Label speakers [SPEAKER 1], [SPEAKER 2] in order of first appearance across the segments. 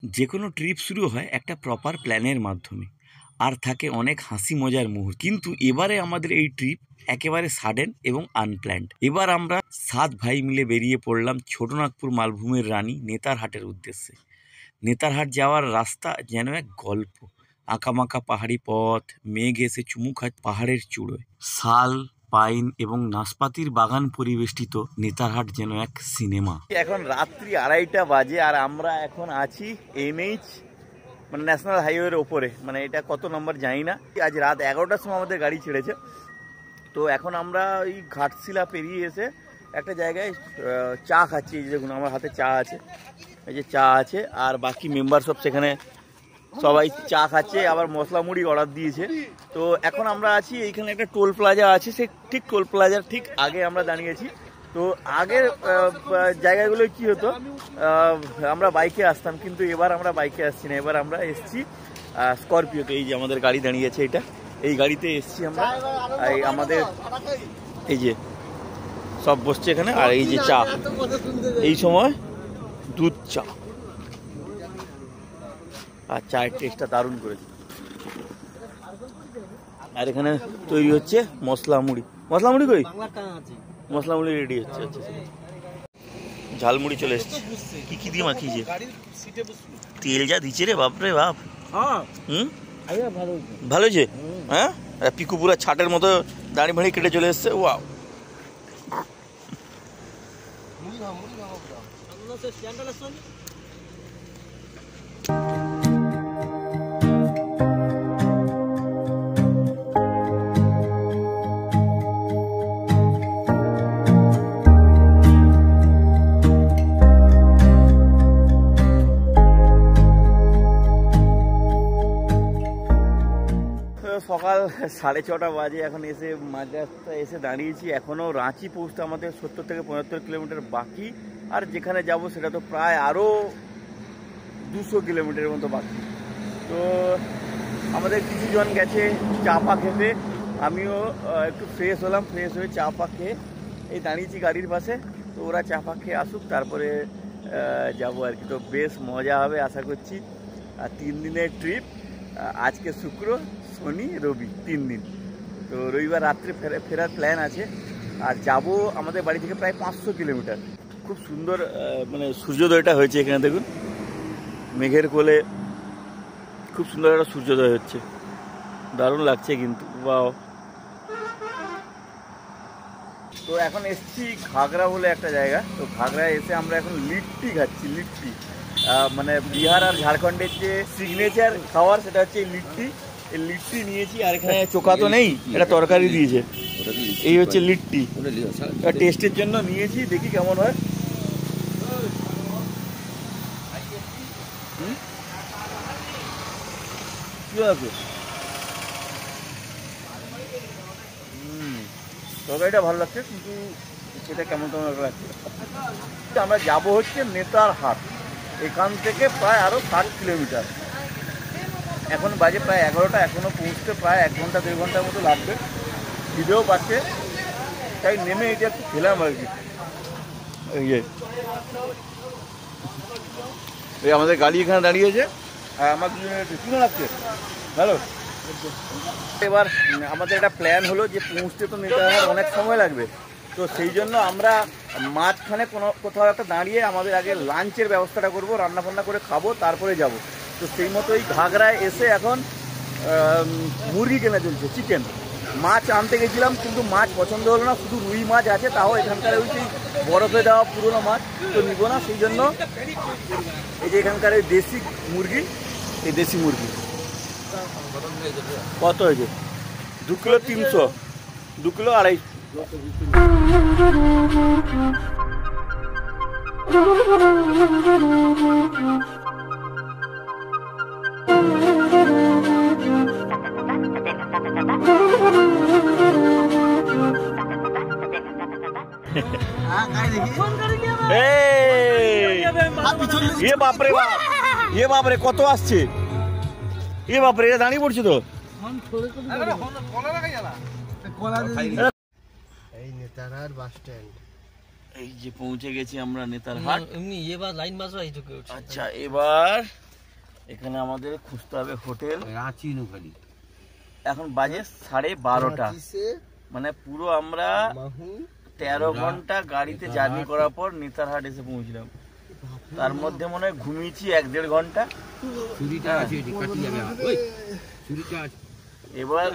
[SPEAKER 1] যে কোনো ট্রিপ শুরু হয় একটা প্রপার প্ল্যানের মাধ্যমে, আর থাকে অনেক হাসি মজার মুহূর্ত। কিন্তু এবারে আমাদের এই ট্রিপ একেবারে সাডেন এবং আনপ্ল্যান্ড। এবার আমরা 7 ভাই মিলে বেরিয়ে পড়লাম ছোটনাগপুর মালভূমির রানী নেতারহাটের উদ্দেশ্যে। নেতারহাট যাওয়ার রাস্তা যেন এক গল্প। আঁকামাঁকা পাহাড়ি পথ, মেঘ এসে চুমু খায় পাহাড়ের চূড়োয়। শাল, পাইন এবং নাশপাতির বাগান পরিবেষ্টিত নেতারহাট যেন এক সিনেমা। এখন রাত্রি 2:30 বাজে আর আমরা এখন আছি NH মানে ন্যাশনাল হাইওয়ের ওপরে। মানে এটা কত নম্বর জানি না। আজ রাত 11টার সময় আমাদের গাড়ি ছেড়েছে। তো এখন আমরা ওই ঘাটশিলা পেরিয়ে এসে একটা জায়গায় চা খাচ্ছি। এই যে দেখুন আমার হাতে চা আছে, এই যে চা আছে, আর বাকি মেম্বার সব সেখানে সবাই চা খাচ্ছে, আবার মশলা মুড়ি অর্ডার দিয়েছে। তো এখন আমরা আছি এইখানে একটা টোল প্লাজা আছে, সে ঠিক টোল প্লাজার ঠিক আগে আমরা দাঁড়িয়েছি। তো আগের জায়গাগুলো কি হতো, আমরা বাইকে আসতাম, কিন্তু এবার আমরা বাইকে আসছি না, এবার আমরা এসছি স্করপিওতে। এই যে আমাদের গাড়ি দাঁড়িয়েছে, এটা এই গাড়িতে এসছি আমরা। এই আমাদের এই যে সব বসছে এখানে, আর এই যে চা, এই সময় দুধ চা, আর চায়ের টেস্টটা দারুণ করেছে। আর এখানে তৈরি হচ্ছে মশলা মুড়ি। মশলা মুড়ি কই? মশলা মুড়ি রেডি হচ্ছে। আচ্ছা, ঝালমুড়ি চলে এসছে। কি কি দিয়ে মাখিয়েছে? তেল যা দিচ্ছে রে বাপরে বাপ। ভালো হয়েছে। হ্যাঁ, পিকু পুরা ছাটের মতো দাড়ি ভাড়ি কেটে চলে এসছে। ওয়াও। সকাল 6:30 বাজে, এখন এসে মাঝরাস্তা এসে দাঁড়িয়েছি। এখনও রাঁচি পৌঁছতে আমাদের 70 থেকে 75 কিলোমিটার বাকি, আর যেখানে যাব সেটা তো প্রায় আরও 200 কিলোমিটারের মতো বাকি। তো আমাদের কিছুজন গেছে চা পা খেতে, আমিও একটু ফ্রেশ হলাম, ফ্রেশ হয়ে চা পা খেয়ে এই দাঁড়িয়েছি গাড়ির পাশে। তো ওরা চা পা খেয়ে আসুক, তারপরে যাবো আর কি। তো বেশ মজা হবে আশা করছি। আর 3 দিনের ট্রিপ, আজকে শুক্র, শনি, রবি, 3 দিন। তো রবিবার রাত্রে ফেরার প্ল্যান আছে। আর যাব আমাদের বাড়ি থেকে প্রায় 500 কিলোমিটার। খুব সুন্দর মানে সূর্যোদয়টা হয়েছে এখানে, দেখুন মেঘের কোলে খুব সুন্দর একটা সূর্যোদয় হচ্ছে, দারুণ লাগছে কিন্তু। বাও। তো এখন এসছি ঘাগরা বলে একটা জায়গা। তো ঘাগরায় এসে আমরা এখন লিট্টি খাচ্ছি। লিট্টি মানে বিহার আর ঝাড়খণ্ডের যে সিগনেচার খাবার, সেটা হচ্ছে এই লিট্টি। এই লিট্টি নিয়েছি, আর এখানে চোখা তো নেই, এটা তরকারি দিয়েছে। এই হচ্ছে লিট্টি, টেস্টের জন্য নিয়েছি, দেখি কেমন হয়। কি আছে? তরকারিটা ভালো লাগছে, কিন্তু সেটা কেমন কেমন লাগছে। আমরা যাব হচ্ছে নেতারহাট, এখান থেকে প্রায় আরও 60 কিলোমিটার। এখন বাজে প্রায় 11টা, এখনও পৌঁছতে প্রায় 1 ঘন্টা 2 ঘন্টার মতো লাগবে। খিদেও পাচ্ছে, তাই নেমে এটা একটু খেলাম আর কি। এই আমাদের গাড়ি এখানে দাঁড়িয়েছে, আর আমার কি লাগছে ভালো। এবার আমাদের একটা প্ল্যান হলো যে পৌঁছতে তো নেতারহাট অনেক সময় লাগবে। তো সেই জন্য আমরা মাঝখানে কোথাও একটা দাঁড়িয়ে আমাদের আগে লাঞ্চের ব্যবস্থাটা করব, রান্নাবান্না করে খাবো, তারপরে যাব। তো সেই মতো এই ঘাগরায় এসে এখন মুরগি কেনা চলছে, চিকেন। মাছ আনতে গেছিলাম, কিন্তু মাছ পছন্দ হলো না, শুধু রুই মাছ আছে, তাও এখানকার ওই সেই বরফে দেওয়া পুরোনো মাছ, তো নিব না। সেই জন্য এই যে এখানকার এই দেশি মুরগি, এই দেশি মুরগি কত হয়েছে? 2 কিলো 300, 2 কিলো 250। এ বাপরে বাপ, এ বাপরে কত আসছে, এ বাপরে এটা দাঁড়িয়ে পড়ছে তো।
[SPEAKER 2] এই নেতারহাট বাস স্ট্যান্ড,
[SPEAKER 1] এই যে পৌঁছে গেছি আমরা নেতারহাট।
[SPEAKER 2] এমনি এবার লাইন বাস হয়।
[SPEAKER 1] আচ্ছা, এবার এখানে আমাদের খুঁজতে হবে হোটেল।
[SPEAKER 3] রাঁচি নুখালি
[SPEAKER 1] এখন বাজে 12:30,
[SPEAKER 2] रांची से
[SPEAKER 1] মানে পুরো আমরা
[SPEAKER 2] महू
[SPEAKER 1] 13 ঘন্টা গাড়িতে জার্নি করার পর নেতারহাট এসে পৌঁছলাম। তার মধ্যে মনে হয় ঘুমিয়েছি 1-1.5 ঘন্টা।
[SPEAKER 3] ছুরিটা আছে, এটি কাটি যাবে। ওই ছুরিটা আছে।
[SPEAKER 1] এবার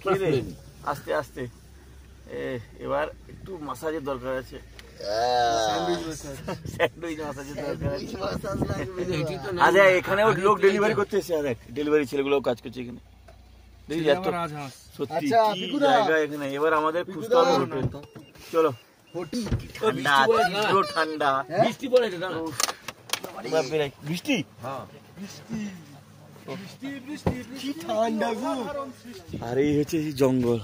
[SPEAKER 1] কি রে, আস্তে আস্তে এবার একটু মাসাজের দরকার আছে, স্যান্ডউইচ মাসাজের দরকার আছে। আচ্ছা এখানেও লোক ডেলিভারি করতে এসে, দেখ ডেলিভারি ছেলেগুলো কাজ করছে এখানে, দেখি এত সত্যি কি জায়গা এখানে। এবার আমাদের খুঁজতে হবে হোটেল। চলো, ঠান্ডা পুরো ঠান্ডা, বৃষ্টি পড়ে, বৃষ্টি আর এই হচ্ছে জঙ্গল।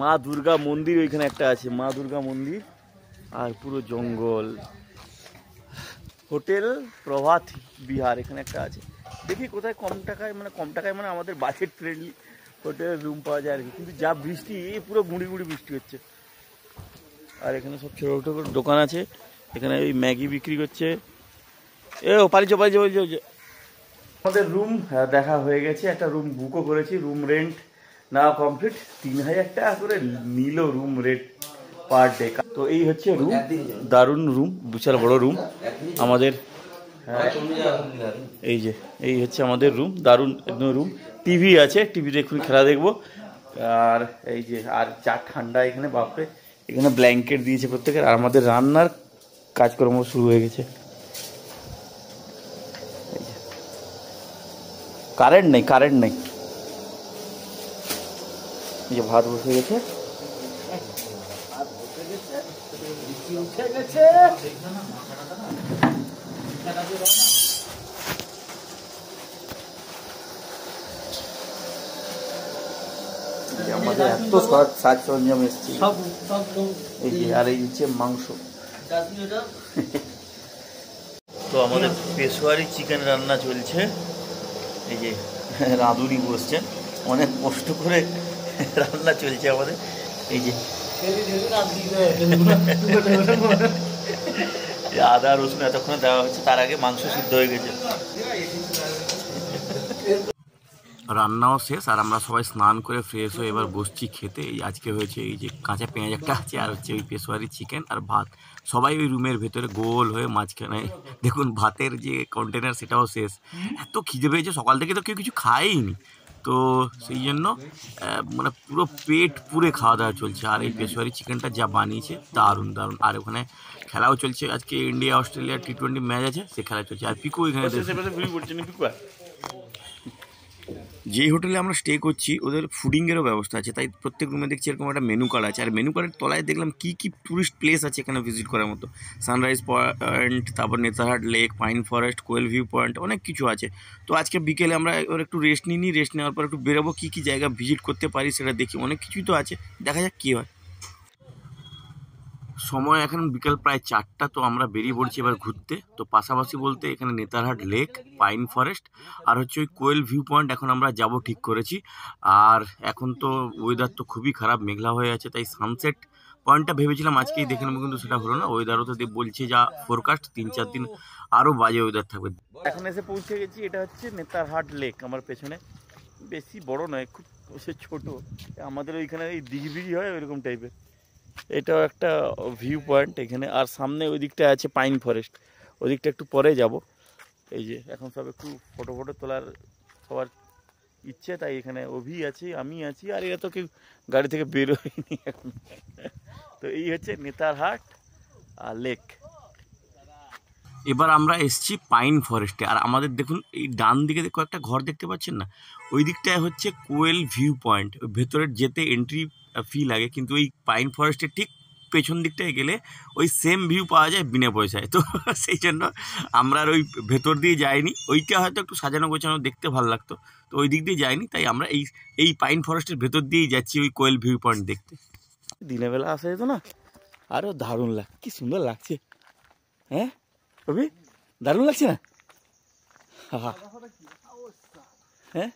[SPEAKER 1] মা দুর্গা মন্দির ওইখানে একটা আছে, মা দুর্গা মন্দির, আর পুরো জঙ্গল। হোটেল প্রভাত বিহার এখানে একটা আছে, দেখি কোথায় কম টাকায় মানে আমাদের বাজেট ফ্রেন্ডলি হোটেলের রুম পাওয়া যায় আর কি। কিন্তু যা বৃষ্টি, পুরো গুঁড়ি গুঁড়ি বৃষ্টি হচ্ছে। আর এখানে সব ছোটো ছোটো দোকান আছে, এখানে ওই ম্যাগি বিক্রি করছে। পালিয়েছে আমাদের রুম দেখা হয়ে গেছে, একটা রুম বুকও করেছি। রুম রেন্ট না কমপ্লিট, 3000 টাকা করে নিল রুম রেন্ট পার ডে। তো এই হচ্ছে রুম, দারুণ রুম, বিশাল বড় রুম আমাদের। এই হচ্ছে আমাদের রুম, দারুণ একদম রুম। টিভি আছে, টিভিতে এক্ষুনি খেলা দেখবো। আর এই যে আর যা ঠান্ডা এখানে, বাপরে। এখানে ব্ল্যাঙ্কেট দিয়েছে প্রত্যেকের। আর আমাদের রান্নার কাজকর্ম শুরু হয়ে গেছে। কারেন্ট নেই, এই যে ভাত বসে গেছে। আমাদের এত সাজ সরঞ্জাম এসছে, এই যে। আর এই হচ্ছে মাংস। তো আমাদের পেশোয়ারি চিকেন রান্না চলছে। এই যে রাঁধুনি বসছেন, অনেক কষ্ট করে রান্না চলছে আমাদের। এই যে আদা রসুন এতক্ষণে দেওয়া হচ্ছে, তার আগে মাংস সিদ্ধ হয়ে গেছে। রান্নাও শেষ, আর আমরা সবাই স্নান করে ফ্রেশ হয়ে এবার বসছি খেতে। এই আজকে হয়েছে এই যে কাঁচা পেঁয়াজ একটা আছে, আর হচ্ছে ওই পেশোয়ারি চিকেন আর ভাত। সবাই ওই রুমের ভেতরে গোল হয়ে মাঝখানে। দেখুন ভাতের যে কন্টেনার সেটাও শেষ। এত খিদে পেয়েছে, সকাল থেকে তো কেউ কিছু খায়ইনি। তো সেই জন্য মানে পুরো পেট পুরে খাওয়া দাওয়া চলছে। আর এই পেশোয়ারি চিকেনটা যা বানিয়েছে দারুণ। আর ওখানে খেলাও চলছে, আজকে ইন্ডিয়া অস্ট্রেলিয়া T20 ম্যাচ আছে, সে খেলা চলছে। আর পিকু এখানে যেই হোটেলে আমরা স্টে করছি ওদের ফুডিংয়েরও ব্যবস্থা আছে, তাই প্রত্যেক রুমে দেখছি এরকম একটা মেনু কার্ড আছে। আর মেনু কার্ডের তলায় দেখলাম কি টুরিস্ট প্লেস আছে এখানে ভিজিট করার মতো। সানরাইজ পয়েন্ট, তারপর নেতারহাট লেক, পাইন ফরেস্ট, কোয়েল ভিউ পয়েন্ট, অনেক কিছু আছে। তো আজকে বিকেলে আমরা এবার একটু রেস্ট নিই, রেস্ট নেওয়ার পর একটু বেরোবো, কী জায়গা ভিজিট করতে পারি সেটা দেখি। অনেক কিছুই তো আছে, দেখা যাক কী হয়। সময় এখন বিকেল প্রায় 4টা। তো আমরা বেরিয়ে পড়ছি এবার ঘুরতে। তো পাশাপাশি বলতে এখানে নেতারহাট লেক, পাইন ফরেস্ট, আর হচ্ছে ওই কোয়েল ভিউ পয়েন্ট এখন আমরা যাব ঠিক করেছি। আর এখন তো ওয়েদার তো খুবই খারাপ, মেঘলা হয়ে আছে, তাই সানসেট পয়েন্টটা ভেবেছিলাম আজকেই দেখে নেবো, কিন্তু সেটা হলো না। ওয়েদারও তো বলছে যা ফোরকাস্ট, 3-4 দিন আরও বাজে ওয়েদার থাকবে। এখন এসে পৌঁছে গেছি, এটা হচ্ছে নেতারহাট লেক আমার পেছনে। বেশি বড় নয়, খুব ছোট। আমাদের ওইখানে এই দিঘি হয় ওইরকম টাইপের। এটাও একটা ভিউ পয়েন্ট এখানে। আর সামনে ওই দিকটা আছে পাইন ফরেস্ট, ওই দিকটা একটু পরে যাব। এই যে এখন সব একটু ফটো তোলার সবার ইচ্ছে, তাই এখানে অভি আছে, আমি আছি, আর এরা তো কেউ গাড়ি থেকে বেরোয়নি এখন। তো এই হচ্ছে নেতারহাট লেক। এবার আমরা এসছি পাইন ফরেস্টে। আর আমাদের দেখুন এই ডান দিকে কয়েকটা ঘর দেখতে পাচ্ছেন না, ওই দিকটায় হচ্ছে কোয়েল ভিউ পয়েন্ট। ভেতরের যেতে এন্ট্রি ফি লাগে, কিন্তু ওই পাইন ফরেস্টের ঠিক পেছন দিকটায় গেলে ওই সেম ভিউ পাওয়া যায় বিনা পয়সায়। তো সেই জন্য আমরা আর ওই ভেতর দিয়ে যাইনি। ওইটা হয়তো একটু সাজানো গোছানো দেখতে ভালো লাগতো, তো ওই দিক দিয়ে যাইনি। তাই আমরা এই পাইন ফরেস্টের ভেতর দিয়েই যাচ্ছি ওই কোয়েল ভিউ পয়েন্ট দেখতে। দিনের বেলা আসা যেত না, আরও দারুণ কি সুন্দর লাগছে। হ্যাঁ অভি, দারুণ লাগছে না? হ্যাঁ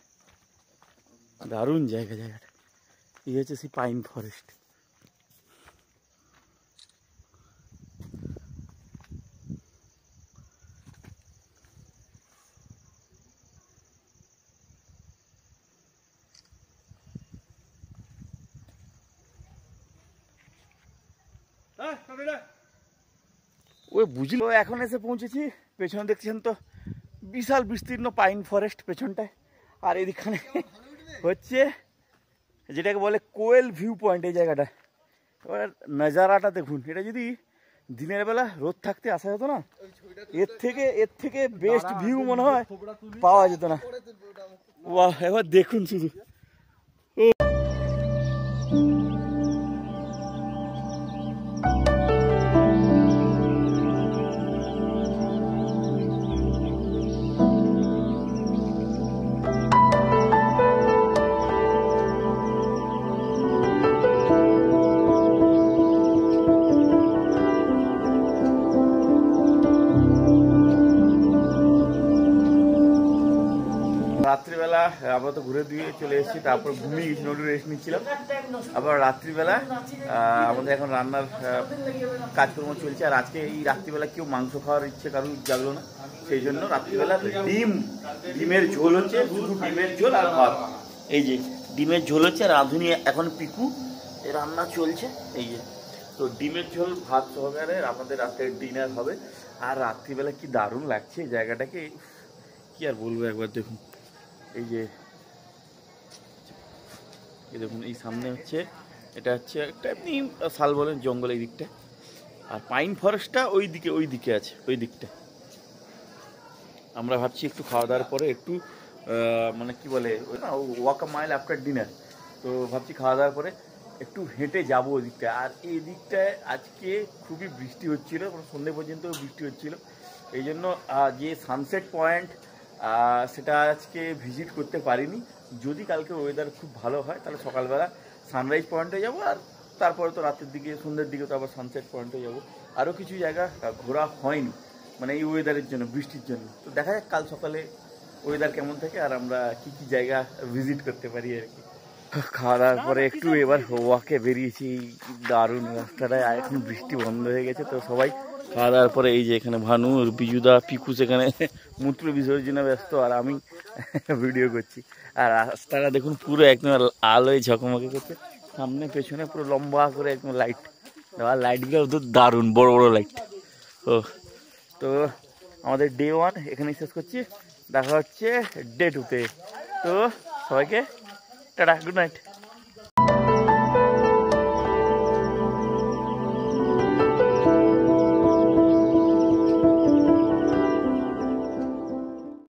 [SPEAKER 1] দারুণ জায়গাটা। এই হচ্ছে সেই পাইন ফরেস্ট। ওই বুঝলো, এখন এসে পৌঁছেছি। পেছনে দেখছেন তো বিশাল বিস্তীর্ণ পাইন ফরেস্ট পেছনটায়, আর এদিকখানে হচ্ছে যেটাকে বলে কোয়েল ভিউ পয়েন্ট। এই জায়গাটা এবার নজারাটা দেখুন, এটা যদি দিনের বেলা রোদ থাকতে আসা যেত না, এর থেকে বেস্ট ভিউ মনে হয় পাওয়া যেত না। বাহ, এবার দেখুন শুধু। রাত্রিবেলা আমরা তো ঘুরে দিয়ে চলে এসেছি, তারপর ঘুমিয়ে গেছি, একটু রেস্ট নিচ্ছিলাম। আবার রাত্রিবেলা আমাদের এখন রান্নার কাজকর্ম চলছে। আর আজকে এই রাত্রিবেলা কেউ মাংস খাওয়ার ইচ্ছে কারোর জাগলো না, সেই জন্য রাত্রিবেলা ডিমের ঝোল হচ্ছে, শুধু ডিমের ঝোল আর ভাত। এই যে ডিমের ঝোল হচ্ছে, আর রাঁধুনি এখন পিকু রান্না চলছে। এই যে তো ডিমের ঝোল ভাত সহকারে আমাদের রাতের ডিনার হবে। আর রাত্রিবেলা কি দারুণ লাগছে জায়গাটাকে, কি আর বলবো, একবার দেখুন। এই যে দেখুন, এই সামনে হচ্ছে, এটা হচ্ছে একটা এমনি শালবনের জঙ্গল এই দিকটা, আর পাইন ফরেস্টটা ওই দিকে আছে, ওই দিকটা। আমরা ভাবছি একটু খাওয়া দাওয়ার পরে একটু মানে কি বলে ওয়াক আ মাইল আফটার ডিনার, তো ভাবছি খাওয়া দাওয়ার পরে একটু হেঁটে যাবো ওই দিকটায়। আর এই দিকটায় আজকে খুবই বৃষ্টি হচ্ছিল, সন্ধ্যে পর্যন্ত বৃষ্টি হচ্ছিল। এই জন্য যে সানসেট পয়েন্ট সেটা আজকে ভিজিট করতে পারিনি। যদি কালকে ওয়েদার খুব ভালো হয় তাহলে সকালবেলা সানরাইজ পয়েন্টে যাব, আর তারপরে তো রাতের দিকে সন্ধ্যের দিকে তো আবার সানসেট পয়েন্টে যাব। আরও কিছু জায়গা ঘোরা হয়নি মানে এই ওয়েদারের জন্য, বৃষ্টির জন্য। তো দেখা যাক কাল সকালে ওয়েদার কেমন থাকে আর আমরা কি কি জায়গা ভিজিট করতে পারি আর কি। খাওয়া দাওয়ার পরে একটু এবার ওয়াকে বেরিয়েছি, দারুণ রাস্তাটায়। আর এখন বৃষ্টি বন্ধ হয়ে গেছে, তো সবাই খাওয়া দাওয়ার পরে এই যে এখানে ভানু, বিজুদা, পিকু সেখানে মূত্র বিসর্জনে ব্যস্ত, আর আমি ভিডিও করছি। আর রাস্তাটা দেখুন পুরো একদম আলোয় ঝকমকে করছে, সামনে পেছনে পুরো লম্বা করে একদম লাইট দেওয়া, লাইটগুলো দারুণ বড় বড় লাইট। তো আমাদের ডে 1 এখানেই শেষ করছি, দেখা হচ্ছে ডে 2-তে। তো সবাইকে টাটা, গুড নাইট।